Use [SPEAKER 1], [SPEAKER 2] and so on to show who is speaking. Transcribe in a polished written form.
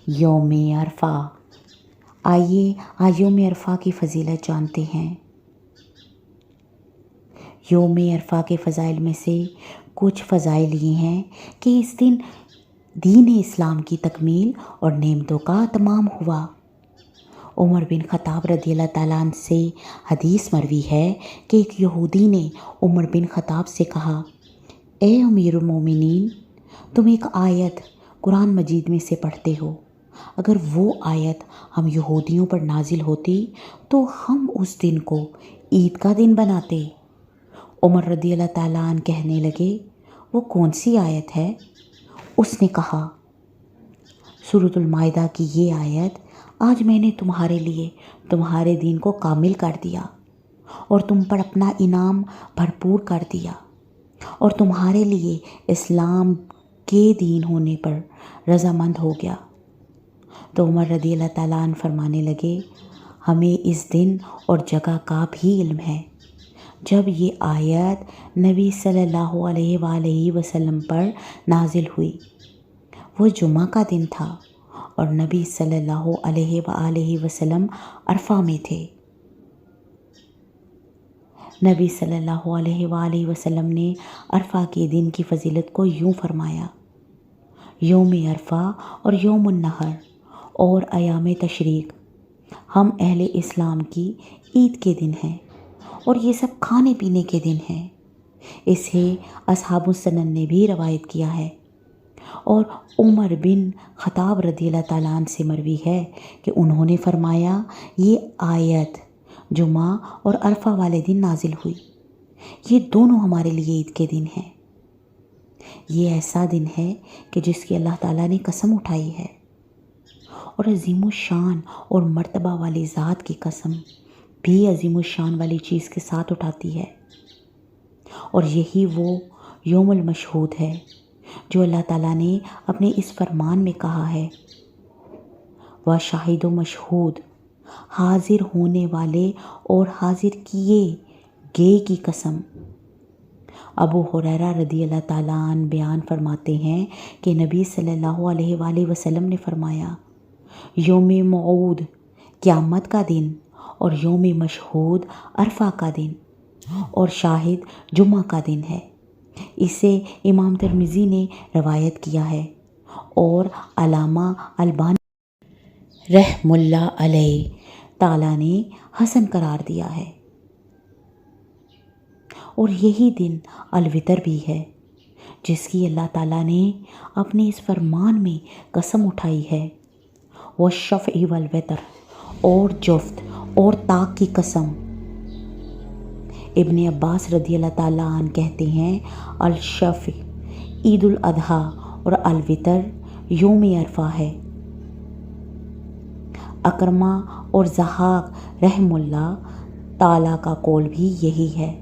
[SPEAKER 1] یوم عرفہ۔ آئیے آج یوم عرفہ کی فضیلت جانتے ہیں۔ یوم عرفہ کے فضائل میں سے کچھ فضائل یہ ہیں کہ اس دن دین اسلام کی تکمیل اور نعمتوں کا تمام ہوا۔ عمر بن خطاب رضی اللہ تعالیٰ عنہ سے حدیث مروی ہے کہ ایک یہودی نے عمر بن خطاب سے کہا، اے امیر المومنین، تم ایک آیت قرآن مجید میں سے پڑھتے ہو، اگر وہ آیت ہم یہودیوں پر نازل ہوتی تو ہم اس دن کو عید کا دن بناتے۔ عمر رضی اللہ تعالیٰ عنہ کہنے لگے، وہ کون سی آیت ہے؟ اس نے کہا، سورۃ المائدہ کی یہ آیت، آج میں نے تمہارے لیے تمہارے دین کو کامل کر دیا اور تم پر اپنا انعام بھرپور کر دیا اور تمہارے لیے اسلام کے دین ہونے پر رضامند ہو گیا۔ تو عمر رضی اللہ تعالیٰ عنہ فرمانے لگے، ہمیں اس دن اور جگہ کا بھی علم ہے جب یہ آیت نبی صلی اللہ علیہ وآلہ وسلم پر نازل ہوئی۔ وہ جمعہ کا دن تھا اور نبی صلی اللہ علیہ وآلہ وسلم عرفہ میں تھے۔ نبی صلی اللہ علیہ وآلہ وسلم نے عرفہ کے دن کی فضیلت کو یوں فرمایا، یوم عرفہ اور یوم النحر اور ایام تشریق ہم اہل اسلام کی عید کے دن ہیں اور یہ سب کھانے پینے کے دن ہیں۔ اسے اصحاب السنن نے بھی روایت کیا ہے اور عمر بن خطاب رضی اللہ تعالیٰ عنہ سے مروی ہے کہ انہوں نے فرمایا، یہ آیت جمعہ اور عرفہ والے دن نازل ہوئی، یہ دونوں ہمارے لیے عید کے دن ہیں۔ یہ ایسا دن ہے کہ جس کی اللہ تعالیٰ نے قسم اٹھائی ہے اور عظیم الشان اور مرتبہ والی ذات کی قسم بھی عظیم الشان والی چیز کے ساتھ اٹھاتی ہے، اور یہی وہ یوم المشہود ہے جو اللہ تعالیٰ نے اپنے اس فرمان میں کہا ہے، وَشَاہِدٌ مشہود، حاضر ہونے والے اور حاضر کیے گئے کی قسم۔ ابو ہریرہ رضی اللہ تعالیٰ عنہ بیان فرماتے ہیں کہ نبی صلی اللہ علیہ وآلہ وسلم نے فرمایا، یوم موعود قیامت کا دن اور یوم مشہود عرفہ کا دن اور شاہد جمعہ کا دن ہے۔ اسے امام ترمذی نے روایت کیا ہے اور علامہ البانی رحمہ اللہ علیہ تعالیٰ نے حسن قرار دیا ہے۔ اور یہی دن الوتر بھی ہے جس کی اللہ تعالیٰ نے اپنے اس فرمان میں قسم اٹھائی ہے، والشفع والوتر، اور جفت اور طاق کی قسم۔ ابن عباس رضی اللہ تعالیٰ عنہ کہتے ہیں، الشفع عید الاضحیٰ اور الوتر یوم عرفہ ہے۔ اکرمہ اور ضحاک رحمہ اللہ تعالیٰ کا قول بھی یہی ہے۔